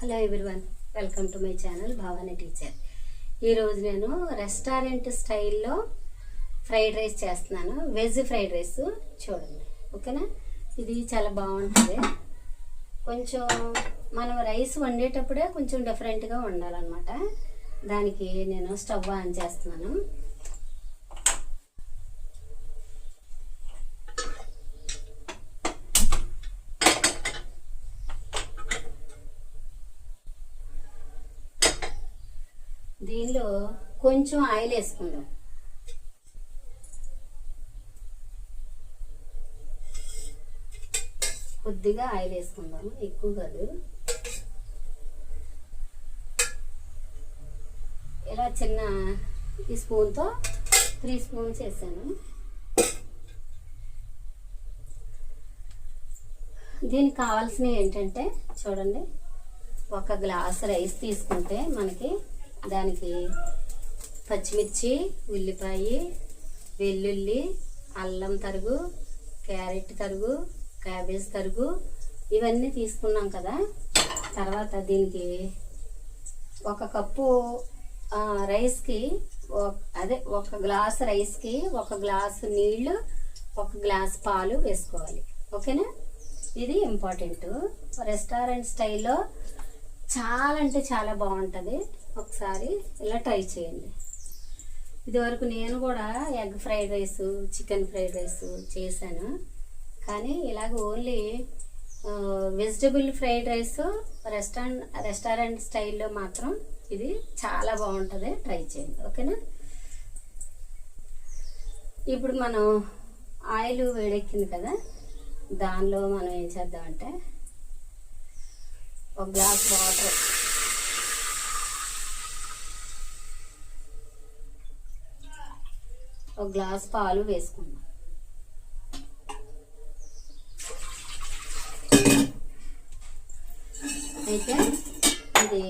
Hello everyone, welcome to my channel భావన teacher. ఈరోజు నేను రెస్టారెంట్ స్టైల్లో ఫ్రైడ్ రైస్ చేస్తున్నాను. వెజ్ ఫ్రైడ్ రైస్ చూడండి, ఓకేనా? ఇది చాలా బాగుంటుంది. కొంచెం మనం రైస్ వండేటప్పుడే కొంచెం డిఫరెంట్గా వండాలన్నమాట. దానికి నేను స్టవ్ ఆన్ చేస్తున్నాను. దీనిలో కొంచెం ఆయిల్ వేసుకుందాం. కొద్దిగా ఆయిల్ వేసుకుందాం, ఎక్కువ కాదు. ఇలా చిన్న ఈ స్పూన్తో 3 స్పూన్స్ వేసాను. దీనికి కావాల్సినవి ఏంటంటే చూడండి, 1 గ్లాస్ రైస్ తీసుకుంటే మనకి దానికి పచ్చిమిర్చి, ఉల్లిపాయ, వెల్లుల్లి, అల్లం తరుగు, క్యారెట్ తరుగు, క్యాబేజ్ తరుగు ఇవన్నీ తీసుకున్నాం కదా. తర్వాత దీనికి 1 కప్పు రైస్కి అదే 1 గ్లాస్ రైస్కి 1 గ్లాసు నీళ్లు, 1 గ్లాస్ పాలు వేసుకోవాలి, ఓకేనా? ఇది ఇంపార్టెంట్. రెస్టారెంట్ స్టైల్లో చాలా అంటే చాలా బాగుంటుంది. ఒకసారి ఇలా ట్రై చేయండి. ఇదివరకు నేను కూడా egg fried rice, chicken fried rice చేశాను, కానీ ఇలాగ only vegetable fried rice restaurant స్టైల్లో మాత్రం ఇది చాలా బాగుంటుంది. ట్రై చేయండి, ఓకేనా? ఇప్పుడు మనం ఆయిల్ వేడెక్కింది కదా, దానిలో మనం ఏం చేద్దామంటే 1 గ్లాస్ వాటర్, 1 గ్లాస్ పాలు వేసుకుందాం. అయితే ఇది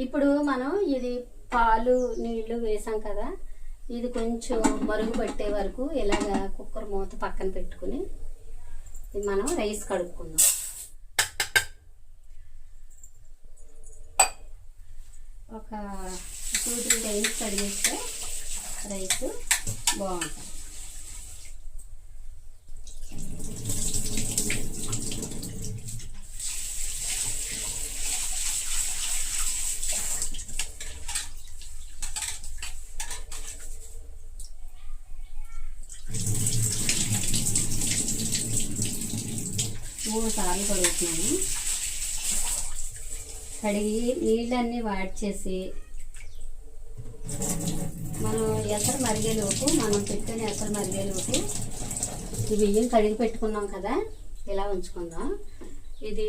ఇప్పుడు మనం ఇది పాలు నీళ్లు వేసాం కదా, ఇది కొంచెం మరుగు పట్టే వరకు ఇలాగా కుక్కర్ మూత పక్కన పెట్టుకుని ఇది మనం రైస్ కడుక్కుందాం. ఒక 2-3 టైమ్స్ కడిగేస్తే రైస్ బాగుంటుంది. మూడు సార్లు కడుగుతున్నాను. కడిగి నీళ్ళన్నీ వాడి చేసి మనం ఎసరు మరిగేలోపు, మనం పెట్టిన ఎసరు మరిగేలోపు ఈ బియ్యం కడిగి పెట్టుకున్నాం కదా, ఇలా ఉంచుకుందాం. ఇది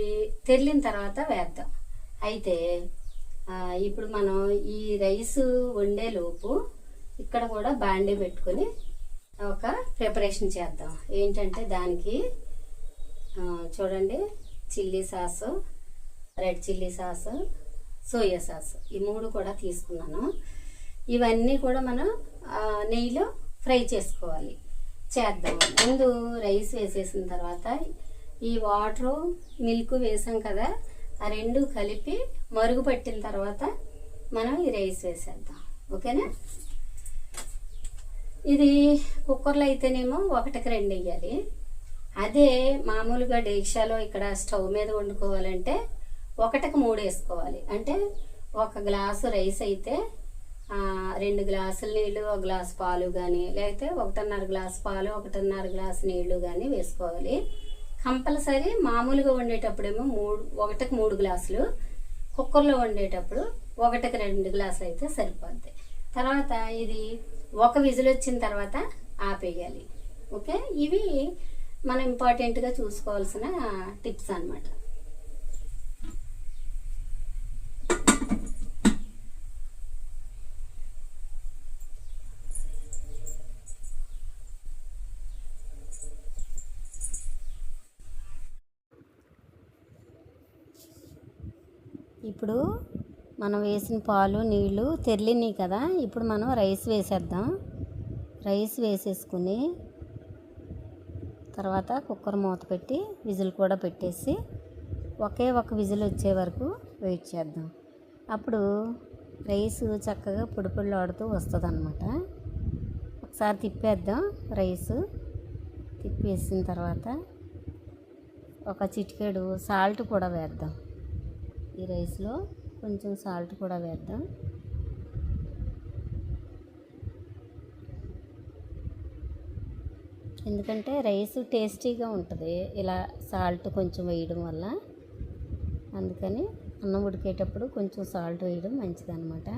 తెరిలిన తర్వాత వేద్దాం. అయితే ఇప్పుడు మనం ఈ రైస్ వండేలోపు ఇక్కడ కూడా బాండీ పెట్టుకొని ఒక ప్రిపరేషన్ చేద్దాం. ఏంటంటే దానికి చూడండి, chilli sauce, red chilli sauce, soya sauce, ఈ 3 కూడా తీసుకున్నాను. ఇవన్నీ కూడా మనం నెయ్యిలో ఫ్రై చేసుకోవాలి. చేద్దాం. ముందు రైస్ వేసేసిన తర్వాత ఈ వాటరు, మిల్క్ వేసాం కదా, ఆ 2 కలిపి మరుగు పట్టిన తర్వాత మనం ఈ రైస్ వేసేద్దాం, ఓకేనా? ఇది కుక్కర్లో అయితేనేమో 1కి 2 వేయాలి. అదే మామూలుగా డేక్షాలో ఇక్కడ స్టవ్ మీద వండుకోవాలంటే 1కి 3 వేసుకోవాలి. అంటే 1 గ్లాసు రైస్ అయితే 2 గ్లాసుల నీళ్ళు, 1 గ్లాసు పాలు కానీ, లేకపోతే 1.5 గ్లాసు పాలు, 1.5 గ్లాసు నీళ్లు కానీ వేసుకోవాలి. కంపల్సరీ మామూలుగా వండేటప్పుడేమో 1కి 3 గ్లాసులు, కుక్కర్లో వండేటప్పుడు 1కి 2 గ్లాసులు అయితే సరిపోద్ది. తర్వాత ఇది 1 విజిల్ వచ్చిన తర్వాత ఆపేయాలి, ఓకే? ఇవి మనం ఇంపార్టెంట్గా చూసుకోవాల్సిన టిప్స్ అన్నమాట. ఇప్పుడు మనం వేసిన పాలు నీళ్ళు తెరిలినాయి కదా, ఇప్పుడు మనం రైస్ వేసేద్దాం. రైస్ వేసేసుకుని తర్వాత కుక్కర్ మూత పెట్టి విజిల్ కూడా పెట్టేసి ఒకే ఒక విజిల్ వచ్చే వరకు వెయిట్ చేద్దాం. అప్పుడు రైస్ చక్కగా పొడి పొడిలాడుతూ వస్తుంది అన్నమాట. ఒకసారి తిప్పేద్దాం. రైస్ తిప్పేసిన తర్వాత ఒక చిటికెడు సాల్ట్ కూడా వేద్దాం. ఈ రైస్లో కొంచెం సాల్ట్ కూడా వేద్దాం. ఎందుకంటే రైస్ టేస్టీగా ఉంటుంది ఇలా సాల్ట్ కొంచెం వేయడం వల్ల. అందుకని అన్నం ఉడికేటప్పుడు కొంచెం సాల్ట్ వేయడం మంచిదన్నమాట.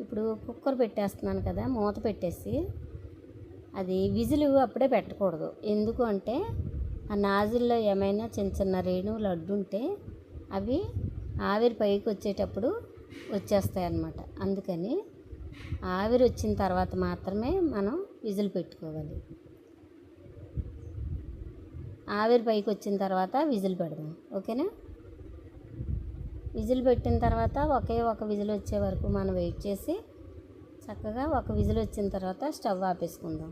ఇప్పుడు కుక్కర్ పెట్టేస్తున్నాను కదా, మూత పెట్టేసి అది విజిల్ అప్పుడే పెట్టకూడదు. ఎందుకు అంటే ఆ నాజిల్లో ఏమైనా చిన్న చిన్న రేణువులు అడ్డుంటే అవి ఆవిరి పైకి వచ్చేటప్పుడు వచ్చేస్తాయి అన్నమాట. అందుకని ఆవిరి వచ్చిన తర్వాత మాత్రమే మనం విజిల్ పెట్టుకోవాలి. ఆవిరి పైకి వచ్చిన తర్వాత విజిల్ పెడదాం. ఓకేనా? విజిల్ పెట్టిన తర్వాత ఒకే ఒక విజిల్ వచ్చే వరకు మనం వెయిట్ చేసి చక్కగా ఒక విజిల్ వచ్చిన తర్వాత స్టవ్ ఆపేసుకుందాం.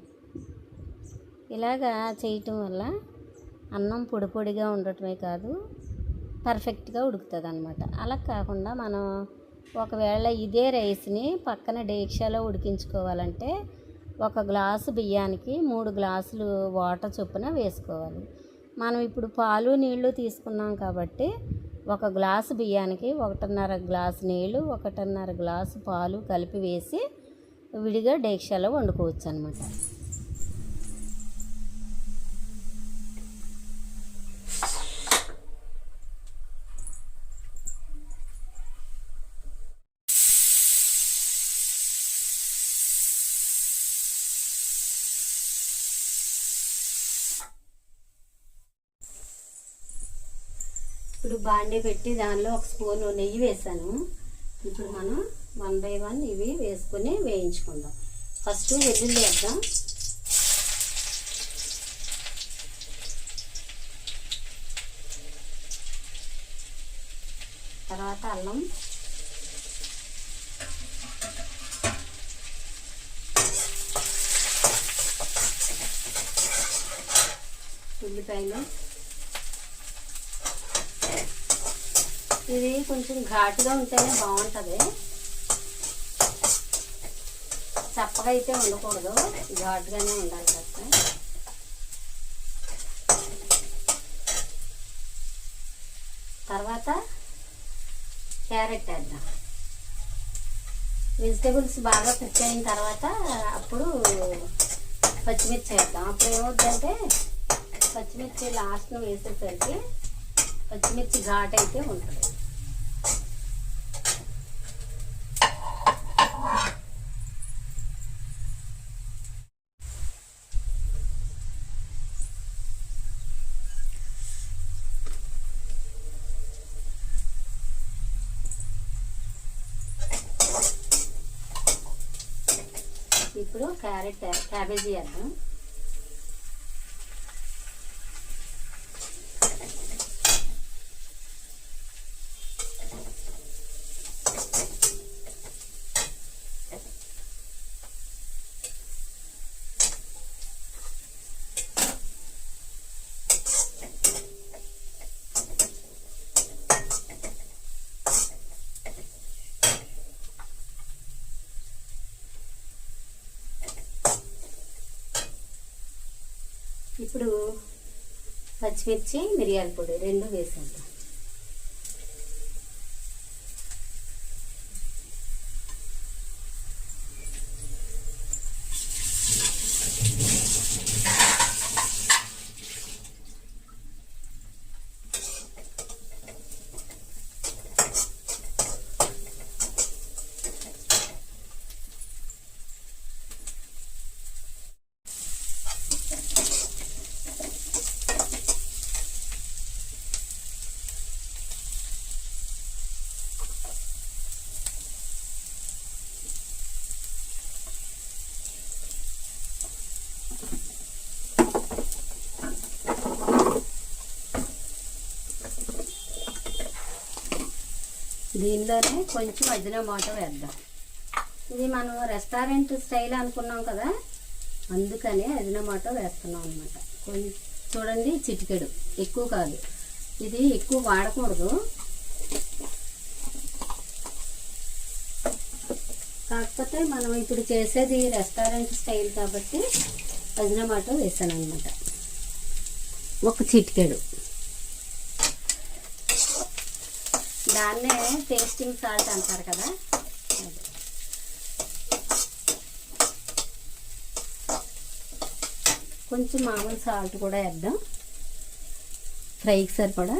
ఇలాగా చేయటం వల్ల అన్నం పొడి పొడిగా ఉండటమే కాదు పర్ఫెక్ట్గా ఉడుకుతుంది అన్నమాట. అలా కాకుండా మనం ఒకవేళ ఇదే రైస్ని పక్కన డేక్షాలో ఉడికించుకోవాలంటే 1 గ్లాసు బియ్యానికి 3 గ్లాసులు వాటర్ చొప్పున వేసుకోవాలి. మనం ఇప్పుడు పాలు నీళ్లు తీసుకున్నాం కాబట్టి 1 గ్లాసు బియ్యానికి 1.5 గ్లాసు నీళ్ళు 1.5 గ్లాసు పాలు కలిపి వేసి విడిగా డేక్షాలో వండుకోవచ్చు అన్నమాట. ఇప్పుడు బాండీ పెట్టి దానిలో 1 స్పూను నెయ్యి వేసాను. ఇప్పుడు మనం 1 బై 1 ఇవి వేసుకొని వేయించుకుందాం. ఫస్ట్ వెల్లుల్లి వేద్దాం. తర్వాత అల్లం, ఉల్లిపాయలు. ఇది కొంచెం ఘాటుగా ఉంటేనే బాగుంటుంది. చప్పగా అయితే ఉండకూడదు, ఘాటుగానే ఉండాలి కాస్త. తర్వాత క్యారెట్ వేద్దాం. వెజిటేబుల్స్ బాగా కుక్ అయిన తర్వాత అప్పుడు పచ్చిమిర్చి వేద్దాం. అప్పుడు ఏమవుతుందంటే పచ్చిమిర్చి లాస్ట్ను వేసేసరికి పచ్చిమిర్చి ఘాటు అయితే ఉంటుంది. ఇప్పుడు క్యాబేజీ వేద్దాం. ఇప్పుడు పచ్చిమిర్చి మిరియాల పొడి 2 వేసేద్దాం. దీనిలోనే కొంచెం అజినోమోటో వేద్దాం. ఇది మనం రెస్టారెంట్ స్టైల్ అనుకున్నాం కదా, అందుకనే అజినోమోటో వేస్తున్నాం అనమాట. కొంచెం చూడండి, చిటికెడు, ఎక్కువ కాదు. ఇది ఎక్కువ వాడకూడదు, కాకపోతే మనం ఇప్పుడు చేసేది రెస్టారెంట్ స్టైల్ కాబట్టి అజినోమోటో వేసాను అనమాట. ఒక చిటికెడు, దాన్నే టేస్టింగ్ సాల్ట్ అంటారు కదా. కొంచెం మామూలు సాల్ట్ కూడా వేద్దాం ఫ్రైకి సరిపడా.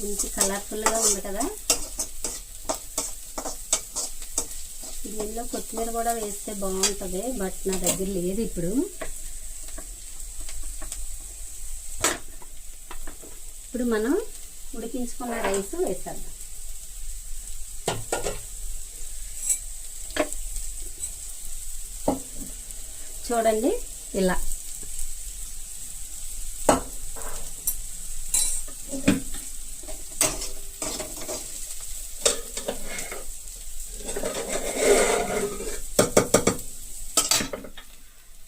మంచి కలర్ఫుల్గా ఉంది కదా. దీనిలో కొత్తిమీర కూడా వేస్తే బాగుంటుంది, బట్ నా దగ్గర లేదు ఇప్పుడు. ఇప్పుడు మనం ఉడికించుకున్న రైస్ వేసేద్దాం. చూడండి ఇలా.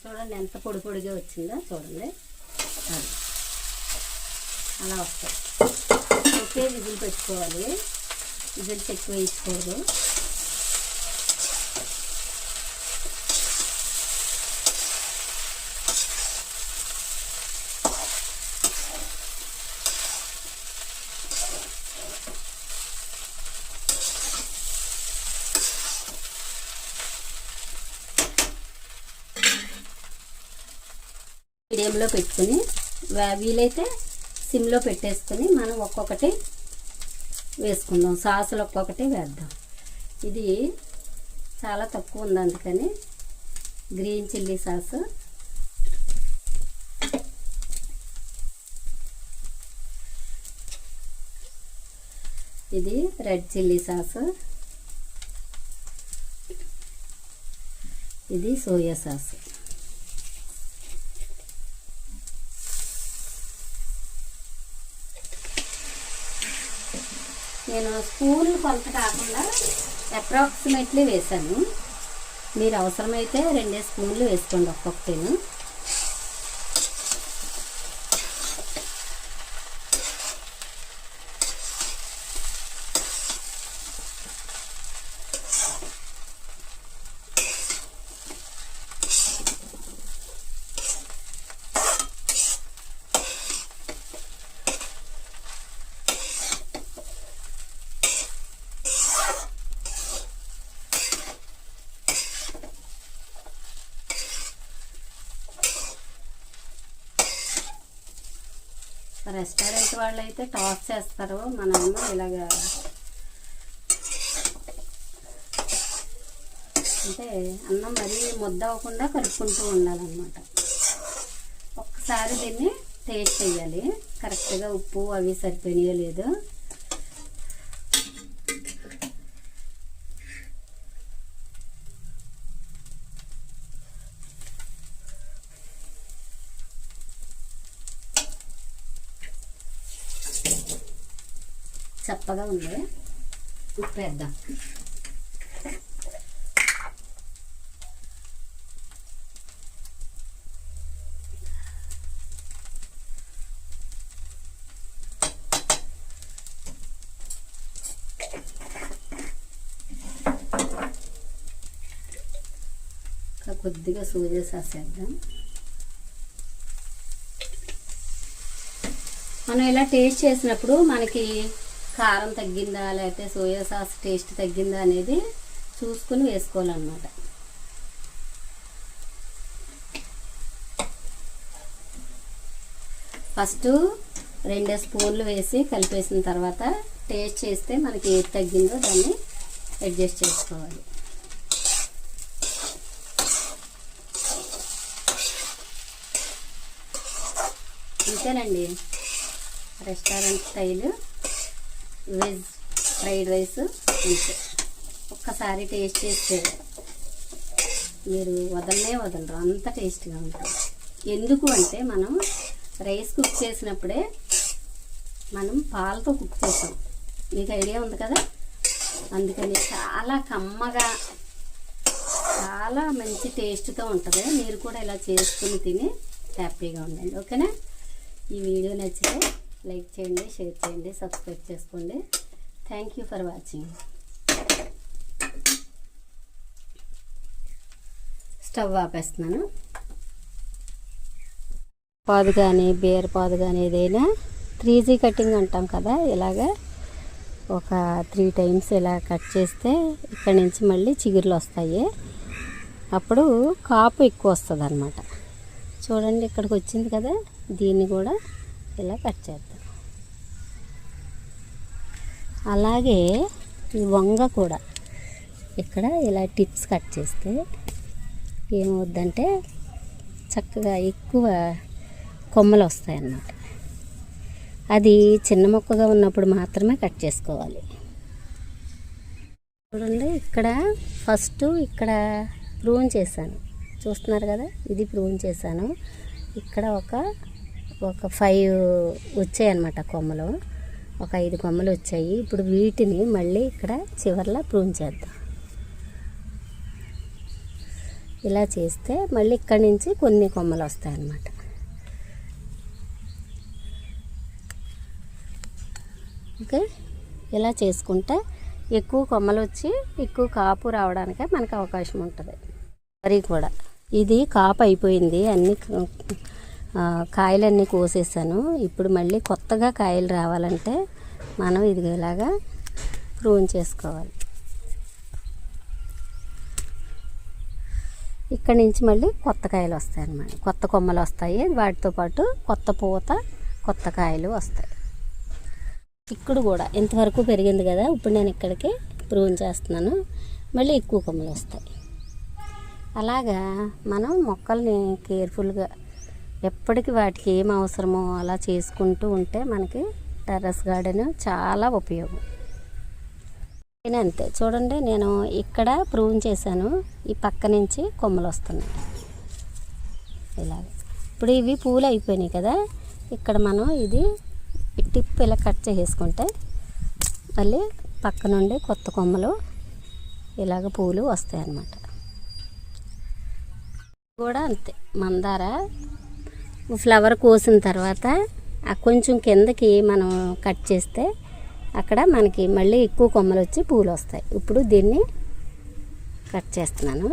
చూడండి ఎంత పొడి పొడిగా వచ్చిందో చూడండి. అలా వస్తాయి. ఒకే విజిల్ పెట్టుకోవాలి, విజిల్స్ ఎక్కువ వేసుకోవద్దు. మీడియంలో పెట్టుకుని వీలైతే సిమ్లో పెట్టేసుకుని మనం ఒక్కొక్కటి వేసుకుందాం. సాసులు ఒక్కొక్కటి వేద్దాం. ఇది చాలా తక్కువ ఉంది, అందుకని గ్రీన్ చిల్లీ సాసు, ఇది రెడ్ చిల్లీ సాసు, ఇది సోయా సాసు. నేను స్పూన్ కొలత కాకుండా అప్రాక్సిమేట్లీ వేసాను. మీరు అవసరమైతే 2 స్పూన్లు వేసుకోండి ఒక్కొక్కటిను. రెస్టారెంట్ వాళ్ళు అయితే టాస్ చేస్తారు, మనమేమో ఇలాగా అంటే అన్నం మరీ ముద్ద అవ్వకుండా కలుపుకుంటూ ఉండాలన్నమాట. ఒక్కసారి దీన్ని టేస్ట్ చేయాలి, కరెక్ట్గా ఉప్పు అవి సరిపోయినాయో లేదో. చప్పగా ఉంది, ఉప్పు వేద్దాం. కొద్దిగా సోయా సాస్ వేద్దాం. మనం ఇలా టేస్ట్ చేసినప్పుడు మనకి కారం తగ్గిందా లేకపోతే సోయా సాస్ టేస్ట్ తగ్గిందా అనేది చూసుకుని వేసుకోవాలన్నమాట. ఫస్ట్ 2 స్పూన్లు వేసి కలిపేసిన తర్వాత టేస్ట్ చేస్తే మనకి ఏది తగ్గిందో దాన్ని అడ్జస్ట్ చేసుకోవాలి. అంతేనండి, restaurant style veg fried rice అంతే. ఒక్కసారి టేస్ట్ చేస్తే మీరు వదలరు, అంత టేస్ట్గా ఉంటుంది. ఎందుకు అంటే మనం రైస్ కుక్ చేసినప్పుడే మనం పాలతో కుక్ చేసాం, మీకు ఐడియా ఉంది కదా. అందుకని చాలా కమ్మగా చాలా మంచి టేస్ట్తో ఉంటుంది. మీరు కూడా ఇలా చేసుకుని తిని హ్యాపీగా ఉండండి. ఓకేనా? ఈ వీడియో నచ్చితే లైక్ చేయండి, షేర్ చేయండి, సబ్స్క్రైబ్ చేసుకోండి. Thank you for watching. Stove ఆపేస్తున్నాను. పాదు కానీ బేర్ పాదు కానీ ఏదైనా 3G కటింగ్ అంటాం కదా, ఇలాగా ఒక 3 టైమ్స్ ఇలా కట్ చేస్తే ఇక్కడ నుంచి మళ్ళీ చిగుర్లు వస్తాయి. అప్పుడు కాపు ఎక్కువ వస్తుంది అన్నమాట. చూడండి ఇక్కడికి వచ్చింది కదా, దీన్ని కూడా ఇలా కట్ చేద్దాం. అలాగే ఈ వంగ కూడా ఇక్కడ ఇలా టిప్స్ కట్ చేస్తే ఏమవుద్దంటే చక్కగా ఎక్కువ కొమ్మలు వస్తాయి అన్నమాట. అది చిన్న మొక్కగా ఉన్నప్పుడు మాత్రమే కట్ చేసుకోవాలి. చూడండి ఇక్కడ ఫస్ట్ ఇక్కడ ప్రూన్ చేశాను, చూస్తున్నారు కదా, ఇది ప్రూన్ చేశాను. ఇక్కడ ఒక 5 వచ్చాయి అన్నమాట కొమ్మలు, ఒక 5 కొమ్మలు వచ్చాయి. ఇప్పుడు వీటిని మళ్ళీ ఇక్కడ చివర్లో ప్రూన్ చేద్దాం. ఇలా చేస్తే మళ్ళీ ఇక్కడి నుంచి కొన్ని కొమ్మలు వస్తాయి అన్నమాట. ఓకే, ఇలా చేసుకుంటే ఎక్కువ కొమ్మలు వచ్చి ఎక్కువ కాపు రావడానికి మనకు అవకాశం ఉంటుంది. మరి కూడా ఇది కాపు అయిపోయింది, అన్ని కాయలన్నీ కోసేసాను. ఇప్పుడు మళ్ళీ కొత్తగా కాయలు రావాలంటే మనం ఇది ఇలాగా ప్రూన్ చేసుకోవాలి. ఇక్కడి నుంచి మళ్ళీ కొత్త కాయలు వస్తాయి అన్నమాట, కొత్త కొమ్మలు వస్తాయి. వాటితో పాటు కొత్త పూత, కొత్త కాయలు వస్తాయి. చిక్కుడు కూడా ఇంతవరకు పెరిగింది కదా, ఇప్పుడు నేను ఇక్కడికి ప్రూన్ చేస్తున్నాను, మళ్ళీ ఎక్కువ కొమ్మలు వస్తాయి. అలాగా మనం మొక్కల్ని కేర్ఫుల్గా ఎప్పటికి వాటికి ఏం అవసరమో అలా చేసుకుంటూ ఉంటే మనకి టెర్రస్ గార్డెన్ చాలా ఉపయోగం. అంతే, చూడండి నేను ఇక్కడ ప్రూన్ చేశాను, ఈ పక్క నుంచి కొమ్మలు వస్తున్నాయి ఇలాగ. ఇప్పుడు ఇవి పూలు అయిపోయినాయి కదా, ఇక్కడ మనం ఇది టిప్ ఇలా కట్ చేసుకుంటే మళ్ళీ పక్క నుండి కొత్త కొమ్మలు ఇలాగ పూలు వస్తాయి అన్నమాట. కూడా అంతే, మందార ఫ్లవర్ కోసిన తర్వాత కొంచెం కిందకి మనం కట్ చేస్తే అక్కడ మనకి మళ్ళీ ఎక్కువ కొమ్మలు వచ్చి పూలు వస్తాయి. ఇప్పుడు దీన్ని కట్ చేస్తున్నాను.